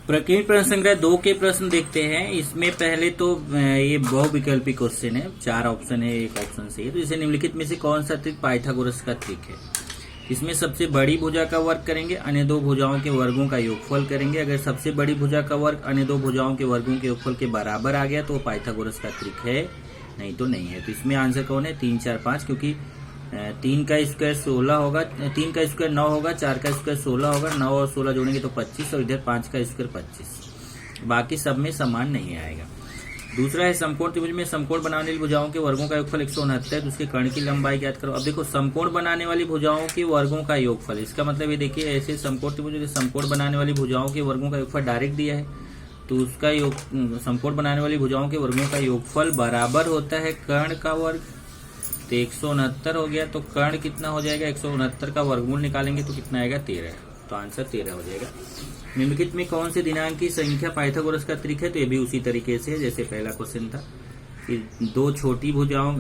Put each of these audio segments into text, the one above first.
प्रकीर्णन प्रश्न संग्रह 2 के प्रश्न देखते हैं। इसमें पहले तो ये बहुविकल्पी क्वेश्चन है, 4 ऑप्शन है, एक ऑप्शन सही है। तो इसे निम्नलिखित में से कौन सा त्रिक पाइथागोरस का त्रिक है? इसमें सबसे बड़ी भुजा का वर्ग करेंगे, अन्य दो भुजाओं के वर्गों का योगफल करेंगे। अगर सबसे बड़ी भुजा का वर्ग अन्य दो भुजाओं के वर्गों के योगफल के बराबर आ गया तो पाइथागोरस का त्रिक है, नहीं तो नहीं है। तो इसमें आंसर कौन है? 3, 4, 5, क्योंकि 3 का स्क्वायर 16 होगा, 3 का स्क्वायर 9 होगा, 4 का स्क्वायर 16 होगा, 9 और 16 जोड़ेंगे तो 25, और इधर 5 का स्क्वायर 25। बाकी सब में समान नहीं आएगा। दूसरा है समकोण त्रिभुज में समकोण बनाने वाली भुजाओं के वर्गों का योगफल 169, तो उसके कर्ण की लंबाई ज्ञात करो। अब देखो समकोण बनाने वाली भुजाओं के वर्गों का योगफल, इसका मतलब ये देखिए ऐसे समकोण त्रिभुज समकोण बनाने वाली भुजाओं के वर्गों का योगफल डायरेक्ट दिया है, तो उसका योग समकोण बनाने वाली भुजाओं के वर्गों का योगफल बराबर होता है कर्ण का वर्ग। तो 169 हो गया, तो कर्ण कितना हो जाएगा? 169 का वर्गमूल निकालेंगे तो कितना आएगा? 13। तो आंसर 13 हो जाएगा। निम्नलिखित में कौन से दिनांक की संख्या पाइथागोरस का त्रिक है? तो ये भी उसी तरीके से जैसे पहला क्वेश्चन था कि दो छोटी भुजाओं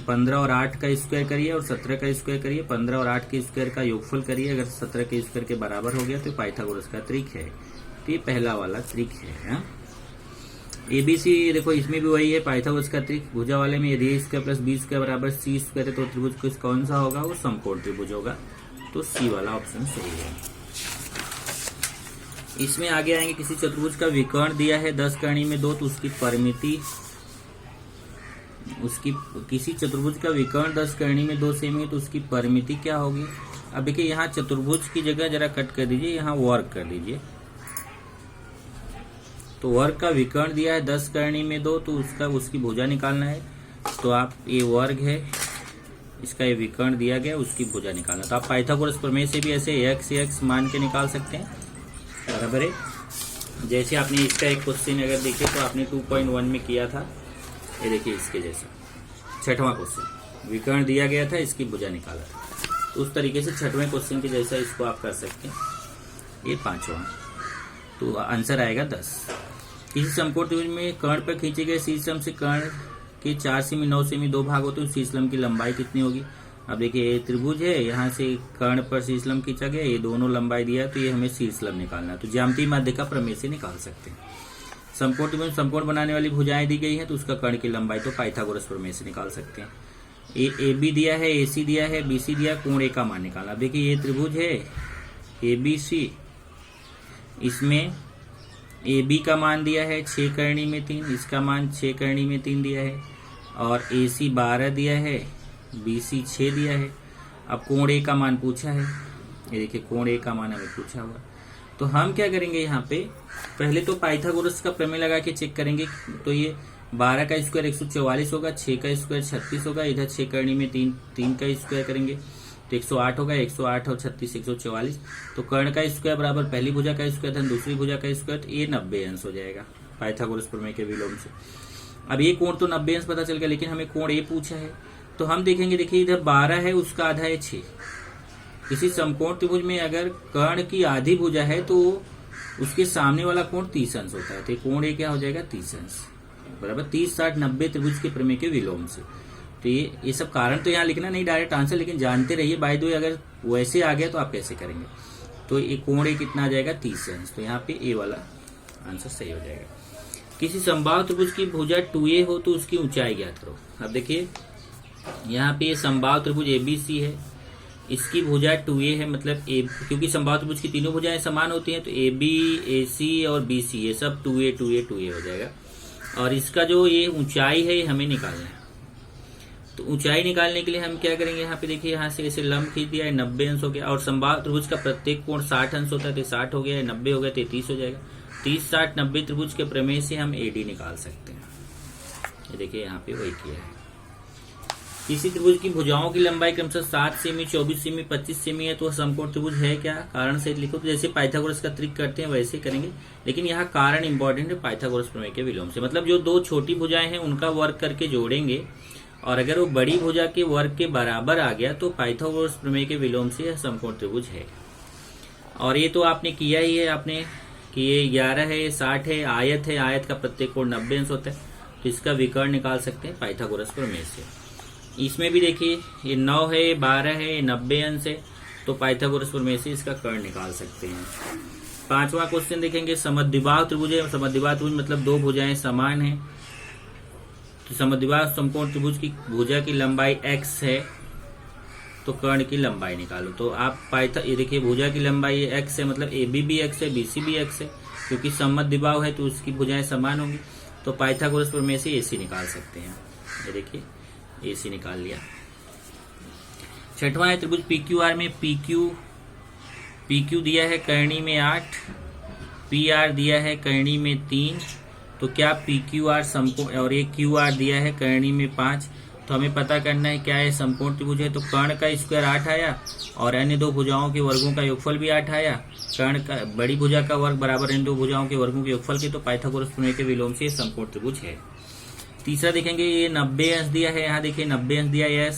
15 और 8 का स्क्वायर करिए और 17 का स्क्वायर करिए, 15 और 8 के स्क्वायर का योगफल करिए। अगर 17 के स्क्वायर के बराबर हो गया तो पाइथागोरस का त्रिक है। तो ये पहला वाला त्रिक है। एबीसी देखो, इसमें भी वही है पाइथागोरस का त्रिक। भुजा वाले में यदि a square plus B square बराबर सी स्क्वायर है तो त्रिभुज कौन सा होगा? वो समकोण त्रिभुज होगा। तो सी वाला ऑप्शन सही है। इसमें आगे आएंगे, किसी चतुर्भुज का विकर्ण दिया है 10 कर्ण में 2, तो उसकी परिमिति किसी चतुर्भुज का विकर्ण 10 कर्ण में 2 सेमी है तो उसकी परिमिति क्या होगी? अब देखिए यहाँ चतुर्भुज की जगह जरा कट कर दीजिए, यहाँ वर्ग कर दीजिए। तो वर्ग का विकर्ण दिया है 10 कर्ण में 2, तो उसकी भुजा निकालना है। तो आप ये वर्ग है, इसका ये विकर्ण दिया गया, उसकी भुजा निकालना। तो आप पाइथागोरस प्रमेय से भी ऐसे x मान के निकाल सकते हैं, बराबर है। जैसे आपने इसका एक क्वेश्चन अगर देखे तो आपने 2.1 में किया था, ये देखिए इसके जैसा 6वां क्वेश्चन, विकर्ण दिया गया था, इसकी भुजा निकाला था। तो उस तरीके से 6वें क्वेश्चन के जैसा इसको आप कर सकते हैं। ये 5वां, तो आंसर आएगा 10। किसी समकोण त्रिभुज में कर्ण पर खींचे गए शीर्षम से कर्ण के 4 सेमी 9 सेमी 2 भाग होते हैं, शीर्षलम की लंबाई कितनी होगी? अब देखिए ये त्रिभुज है, यहाँ से कर्ण पर शीर्षलम खींचा गया, ये दोनों लंबाई दिया, तो ये हमें शीर्षलम निकालना है। तो ज्यामितीय माध्य का प्रमेय से निकाल सकते हैं। समकोण त्रिभुज समकोण बनाने वाली भुजाएं दी गई हैं, तो उसका कर्ण की लंबाई तो पाइथागोरस प्रमेय से निकाल सकते हैं। ए बी दिया है, ए सी दिया है, बी सी दिया, कोण ए का मान निकालना। अब देखिए ये त्रिभुज है ए बी सी, इसमें ए बी का मान दिया है 6 करणी में 3, इसका मान 6 करणी में 3 दिया है, और ए सी 12 दिया है, बी सी 6 दिया है। अब कोण ए का मान पूछा है, ये देखिए कोण ए का मान हमें पूछा हुआ। तो हम क्या करेंगे, यहाँ पे पहले तो पाइथागोरस का प्रमेय लगा के चेक करेंगे। तो ये 12 का स्क्वायर 144 होगा, 6 का स्क्वायर 36 होगा, इधर 6 करणी में 3 का स्क्वायर करेंगे तो 108 होगा, 108 और 36 144। तो कर्ण का स्क्वायर बराबर पहली भुजा का स्क्वायर धन दूसरी भुजा का स्क्वायर, तो ये 90 अंश हो जाएगा पाइथागोरस प्रमेय के विलोम से। अब ये कोण तो 90 अंश पता चल गया, लेकिन हमें कोण ए पूछा है, तो हम देखेंगे, देखिए इधर 12 है, उसका आधा है 6। किसी समकोण त्रिभुज में अगर कर्ण की आधी भुजा है तो उसके सामने वाला कोण 30 अंश होता है, तो कोण ए क्या हो जाएगा? 30 अंश, बराबर 30 60 90 त्रिभुज के प्रमेय के विलोम से। तो ये सब कारण तो यहाँ लिखना नहीं डायरेक्ट आंसर, लेकिन जानते रहिए। बाय द वे अगर वैसे आ गया तो आप कैसे करेंगे? तो ये कोण ए कितना आ जाएगा? 30 अंश। तो यहाँ पे ए वाला आंसर सही हो जाएगा। किसी समबाहु त्रिभुज की भुजा 2a हो तो उसकी ऊंचाई ज्ञात करो। अब देखिए यहाँ पे समबाहु त्रिभुज एबीसी है, इसकी भुजा 2a है, मतलब ए, क्योंकि समबाहु त्रिभुज की तीनों भुजाएं समान होती हैं, तो ए बी ए सी और बी सी ये सब 2a 2a 2a हो जाएगा। और इसका जो ये ऊंचाई है ये हमें निकालना है। तो ऊंचाई निकालने के लिए हम क्या करेंगे, यहाँ पे देखिए यहाँ से ऐसे लंब खींच दिया है, 90 अंश हो गया। और समबाहु त्रिभुज का प्रत्येक कोण 60 अंश होता है, तो 60 हो गया, 90 हो गया, 33 हो जाएगा। 30 60 90 त्रिभुज के प्रमेय से हम एडी निकाल सकते हैं। ये देखिए यहाँ पे वही किया है। किसी त्रिभुज की भुजाओं की लंबाई क्रमशः 7 सेमी 24 सेमी 25 सेमी है, तो वह समकोण त्रिभुज है क्या? कारण सहित लिखो। तो जैसे पाइथागोरस का त्रिक करते हैं वैसे करेंगे, लेकिन यहाँ कारण इंपॉर्टेंट है पाइथागोरस प्रमेय के विलोम से। मतलब जो दो छोटी भुजाएं हैं उनका वर्ग करके जोड़ेंगे, और अगर वो बड़ी भुजा के वर्ग के बराबर आ गया तो पाइथागोरस प्रमेय के विलोम से यह समकोण त्रिभुज है। और ये तो आपने किया ही है, आपने कि ये 11 है, ये 60 है, आयत है, आयत का प्रत्येक कोण 90 अंश होता है, तो इसका विकर्ण निकाल सकते हैं पाइथागोरस प्रमेय से। इसमें भी देखिए ये 9 है, ये 12 है, ये 90 अंश है, तो पाइथागोरस प्रमेय से इसका कर्ण निकाल सकते हैं। 5वां क्वेश्चन देखेंगे, समद्विबाहु त्रिभुज है। समद्विबाहु त्रिभुज मतलब दो भुजाएं समान हैं। तो समद्विबाहु समकोण त्रिभुज की भुजा की लंबाई x है, तो कर्ण की लंबाई निकालो। तो आप ये देखिए भुजा की लंबाई x है, मतलब AB भी x है, BC भी x है, क्योंकि समद्विबाहु है तो उसकी भुजाएं समान होंगी। तो पाइथागोरस प्रमेय से AC निकाल सकते हैं। ये देखिए AC निकाल लिया। छठवां है त्रिभुज PQR में PQ दिया है कर्णी में 8, PR दिया है कर्णी में 3, तो क्या PQR समकोण, और एक QR दिया है कर्णी में 5। तो हमें पता करना है क्या है, समकोण त्रिभुज है तो कर्ण का स्क्वायर 8 आया और अन्य दो भुजाओं के वर्गों का योगफल भी 8 आया। कर्ण का बड़ी भुजा का वर्ग बराबर इन दो भुजाओं के वर्गों के योगफल के, तो पाइथागोरस प्रमेय के विलोम से समकोण त्रिभुज है। तीसरा देखेंगे, ये 90 अंश दिया है, यहाँ देखिए 90 अंश दिया है,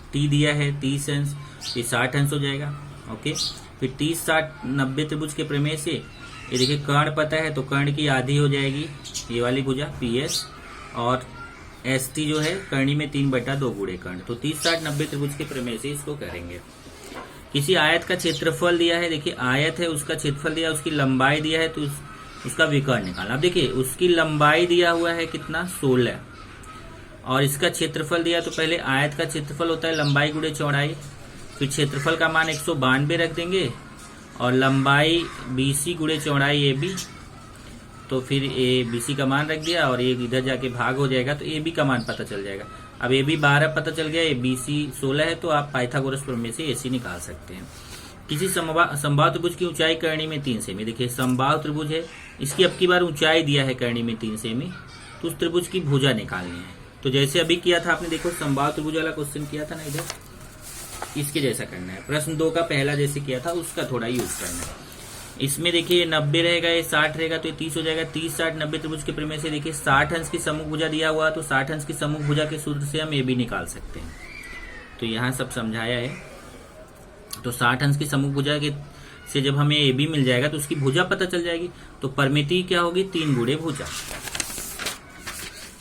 T दिया है 30 अंश, ये 60 अंश हो जाएगा। ओके, फिर 30 60 90 त्रिभुज के प्रमेय से ये देखिए कर्ण पता है तो कर्ण की आधी हो जाएगी ये वाली भुजा PS, और ST जो है कर्णी में 3/2 गुणे कर्ण। तो 30 60 90 त्रिभुज के प्रमेय से इसको करेंगे। किसी आयत का क्षेत्रफल दिया है, देखिए आयत है उसका क्षेत्रफल दिया, उसकी लंबाई दिया है, तो उसका विकर्ण निकालना। अब देखिए उसकी लंबाई दिया हुआ है कितना 16, और इसका क्षेत्रफल दिया, तो पहले आयत का क्षेत्रफल होता है लंबाई गुणे चौड़ाई, फिर क्षेत्रफल का मान 192 रख देंगे और लंबाई BC गुणे चौड़ाई AB, तो फिर BC का मान रख दिया और एक इधर जाके भाग हो जाएगा तो AB का मान पता चल जाएगा। अब AB 12 पता चल गया, BC 16 है, तो आप पाइथागोरस प्रमेय से AC निकाल सकते हैं। किसी समबाहु त्रिभुज की ऊंचाई कर्णी में 3 सेमी, देखिए समबाहु त्रिभुज है, इसकी अब की बार ऊंचाई दिया है कर्णी में 3 सेमी, तो उस त्रिभुज की भुजा निकालनी है। तो जैसे अभी किया था आपने, देखो समबाहु त्रिभुज वाला क्वेश्चन किया था ना, इधर इसके जैसा करना है। प्रश्न 2 का पहला जैसे किया था उसका थोड़ा यूज करना है। इसमें देखिए 90 रहेगा, ये 60 रहेगा, तो ये 30 हो जाएगा। 30 60 90 त्रिभुज के प्रमेय से देखिए 60 अंश की सम्मुख भुजा दिया हुआ, तो 60 अंश की सम्मुख भुजा के सूत्र से हम AB निकाल सकते हैं। तो यहाँ सब समझाया है। तो 60 अंश की सम्मुख भुजा के से जब हमें AB मिल जाएगा तो उसकी भुजा पता चल जाएगी। तो परिमिति क्या होगी, 3 गुणे भुजा।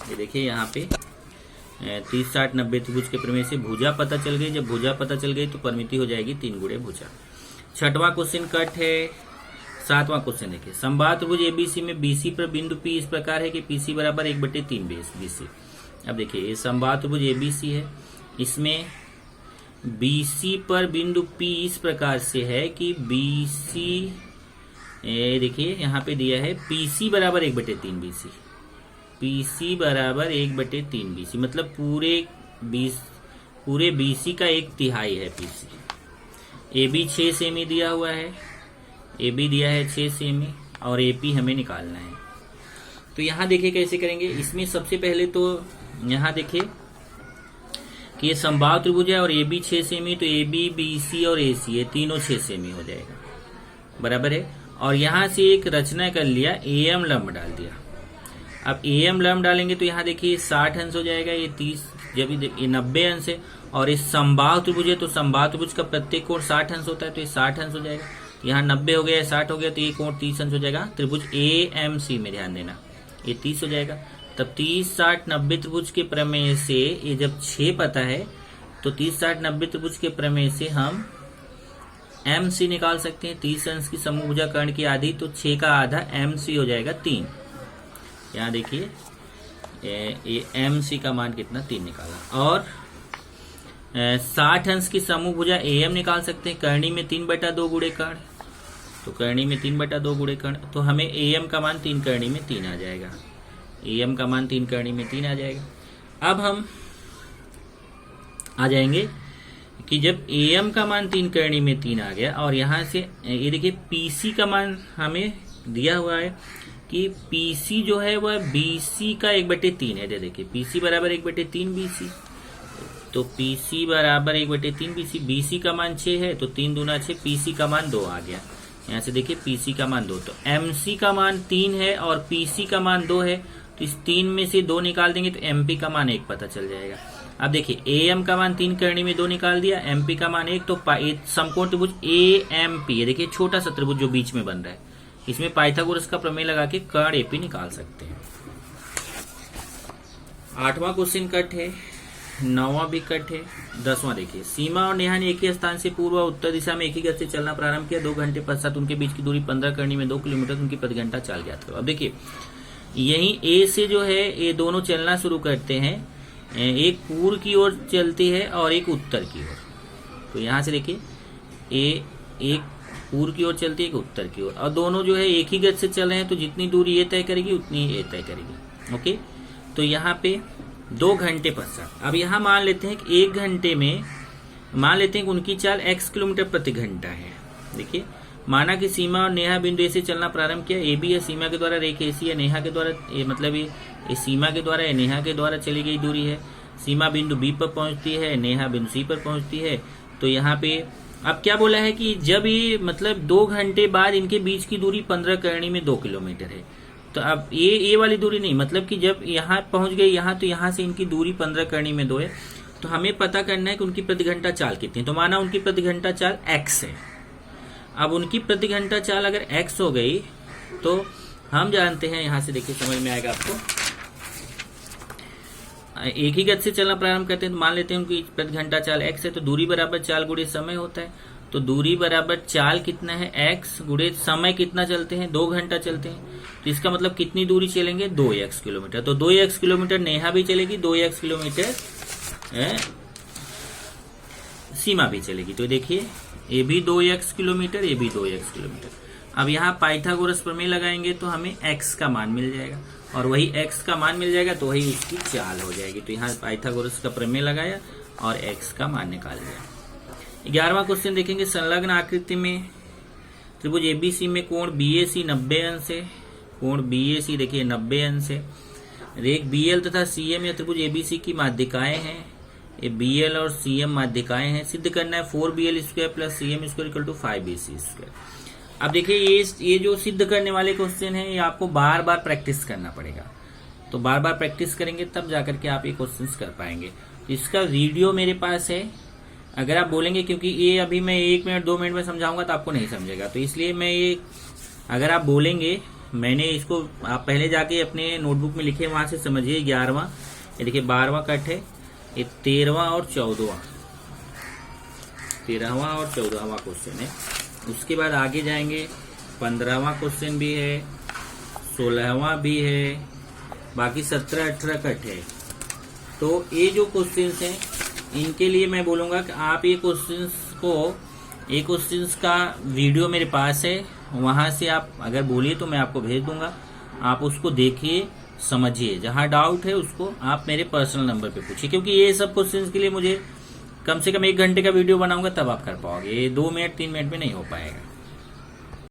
ये देखिए यहाँ पे 30 60 90 त्रिभुज के प्रमेय से भुजा पता चल गई। जब भुजा पता चल गई तो परिमिति हो जाएगी 3 गुणे भुजा। छठवां क्वेश्चन कट है। सातवां क्वेश्चन देखिए, समबाहु त्रिभुज ABC में BC पर बिंदु P इस प्रकार है कि PC बराबर 1/3 BC। अब देखिए ये समबाहु त्रिभुज ABC है, इसमें BC पर बिंदु P इस प्रकार से है कि BC, देखिए यहाँ पे दिया है PC बराबर 1/3 BC। PC बराबर 1/3 BC मतलब पूरे BC का 1/3 है PC। AB 6 सेमी दिया हुआ है, AB दिया है 6 सेमी, और AP हमें निकालना है। तो यहाँ देखिए कैसे करेंगे। इसमें सबसे पहले तो यहाँ देखिए कि ये समबाहु त्रिभुज है और AB 6 सेमी, तो AB BC और AC ये तीनों 6 सेमी हो जाएगा, बराबर है। और यहाँ से एक रचना कर लिया, AM लंब डाल दिया। अब AM लंब डालेंगे तो यहाँ देखिए 60 अंश हो जाएगा, ये 30, जब ये 90 अंश है, और इस समबाहु त्रिभुज है तो समबाहु त्रिभुज का प्रत्येक कोण 60 अंश होता है, तो ये 60 अंश हो जाएगा। यहाँ 90 हो गया, 60 हो गया, तो ये कोण 30 अंश हो जाएगा। त्रिभुज AMC में ध्यान देना, ये 30 हो जाएगा। तब 30 60 90 त्रिभुज के प्रमेय से ये जब 6 पता है तो 30 60 90 त्रिभुज के प्रमेय से हम MC निकाल सकते हैं। 30 अंश की समूह भुजा कर्ण की आधी, तो 6 का आधा MC हो जाएगा 3। यहाँ देखिए ये MC का मान कितना 3 निकाला। और 60 अंश की समूह भुजा AM निकाल सकते हैं, कर्णी में 3/2 गुणे कर्ण, तो कर्णी में 3/2 गुणे कर्ण, तो हमें AM का मान 3 कर्णी में 3 आ जाएगा। AM का मान 3 कर्णी में 3 आ जाएगा। अब हम आ जाएंगे कि जब AM का मान 3 कर्णी में 3 आ गया, और यहाँ से ये देखिए PC का मान हमें दिया हुआ है कि PC जो है वह BC का 1/3 है। देखिए PC बराबर 1/3 BC, तो PC बराबर 1/3 BC। BC का मान 6 है, तो 3 दूना 6, PC का मान 2 आ गया। यहाँ से देखिए PC का मान 2, तो MC का मान 3 है और PC का मान 2 है, तो इस 3 में से 2 निकाल देंगे तो MP का मान 1 पता चल जाएगा। अब देखिए AM का मान 3 कर्णी में 2 निकाल दिया, MP का मान 1, तो समकोण त्रिभुज AMP, ये देखिए छोटा सा त्रिभुज जो बीच में बन रहा है, इसमें पाइथागोरस का प्रमेय लगा के कर्ण AP निकाल सकते हैं। 8वां क्वेश्चन कट है। 9वां भी कट है। 10वां देखिए, सीमा और नेहा ने एक ही स्थान से पूर्व और उत्तर दिशा में एक ही गति से चलना प्रारंभ किया। 2 घंटे पश्चात उनके बीच की दूरी 15 करनी में 2 किलोमीटर, उनकी प्रति घंटा चाल ज्ञात करो। अब देखिए यही ए से जो है ये दोनों चलना शुरू करते हैं, एक पूर्व की ओर चलती है और एक उत्तर की ओर। तो यहाँ से देखिए एक पूर्व की ओर चलती है, एक उत्तर की ओर, और दोनों जो है एक ही गति से चल रहे हैं, तो जितनी दूरी ये तय करेगी उतनी ये तय करेगी। ओके, तो यहाँ पे 2 घंटे पश्चात, अब यहाँ मान लेते हैं कि 1 घंटे में मान लेते हैं कि उनकी चाल x किलोमीटर प्रति घंटा है। देखिए माना कि सीमा और नेहा बिंदु ए से चलना प्रारंभ किया। ए बी या सीमा के द्वारा रेखा एसी या नेहा के द्वारा मतलब ये सीमा के द्वारा या नेहा के द्वारा चली गई दूरी है। सीमा बिंदु बी पर पहुंचती है, नेहा बिंदु सी पर पहुंचती है। तो यहाँ पे अब क्या बोला है कि जब ये मतलब 2 घंटे बाद इनके बीच की दूरी 15 करनी में 2 किलोमीटर है। तो अब ये वाली दूरी नहीं, मतलब कि जब यहाँ पहुंच गए यहाँ, तो यहाँ से इनकी दूरी 15 करनी में 2 है। तो हमें पता करना है कि उनकी प्रति घंटा चाल कितनी है। तो माना उनकी प्रति घंटा चाल x है। अब उनकी प्रति घंटा चाल अगर x हो गई तो हम जानते हैं, यहाँ से देखिए समझ में आएगा आपको, एक ही गति से चलना प्रारंभ करते हैं। तो मान लेते हैं उनकी प्रति घंटा चाल x है, तो दूरी बराबर चाल गुणे समय होता है। तो दूरी बराबर चाल कितना है, x गुणे समय कितना चलते हैं, 2 घंटा चलते हैं। तो इसका मतलब कितनी दूरी चलेंगे, 2x किलोमीटर। तो 2x किलोमीटर नेहा भी चलेगी, 2x किलोमीटर सीमा भी चलेगी। तो देखिए ये भी 2x किलोमीटर, ये भी 2x किलोमीटर। अब यहाँ पाइथागोरस प्रमेय लगाएंगे तो हमें x का मान मिल जाएगा, और वही x का मान मिल जाएगा तो वही उसकी चाल हो जाएगी। तो यहाँ पाइथागोरस का प्रमेय लगाया और x का मान निकाल लिया। 11वां क्वेश्चन देखेंगे, संलग्न आकृति में त्रिभुज एबीसी में कोण बीएसी 90 अंश है। कोण बीएसी देखिए 90 अंश है। रेख बीएल तथा सीएम या त्रिभुज एबीसी की माध्यिकाएं हैं। ये बीएल और सीएम माध्यिकाएं हैं। सिद्ध करना है 4BL square plus CM square equal to 5BC square. अब देखिए ये जो सिद्ध करने वाले क्वेश्चन है, ये आपको बार बार प्रैक्टिस करना पड़ेगा। तो बार बार प्रैक्टिस करेंगे तब जाकर के आप ये क्वेश्चंस कर पाएंगे। इसका वीडियो मेरे पास है, अगर आप बोलेंगे, क्योंकि ये अभी मैं 1 मिनट 2 मिनट में समझाऊंगा तो आपको नहीं समझेगा, तो इसलिए मैं ये, अगर आप बोलेंगे, मैंने इसको आप पहले जाके अपने नोटबुक में लिखे, वहां से समझिए। 11वां, ये देखिए 12वां कट है, ये 13वां और 14वां, 13वां और 14वां क्वेश्चन है। उसके बाद आगे जाएंगे, 15वां क्वेश्चन भी है, 16वां भी है, बाकी 17 18 कट है। तो ये जो क्वेश्चंस हैं इनके लिए मैं बोलूंगा कि आप ये क्वेश्चंस का वीडियो मेरे पास है, वहां से आप अगर बोलिए तो मैं आपको भेज दूंगा। आप उसको देखिए, समझिए, जहां डाउट है उसको आप मेरे पर्सनल नंबर पे पूछिए, क्योंकि ये सब क्वेश्चंस के लिए मुझे कम से कम 1 घंटे का वीडियो बनाऊंगा तब आप कर पाओगे। ये 2 मिनट 3 मिनट में नहीं हो पाएगा।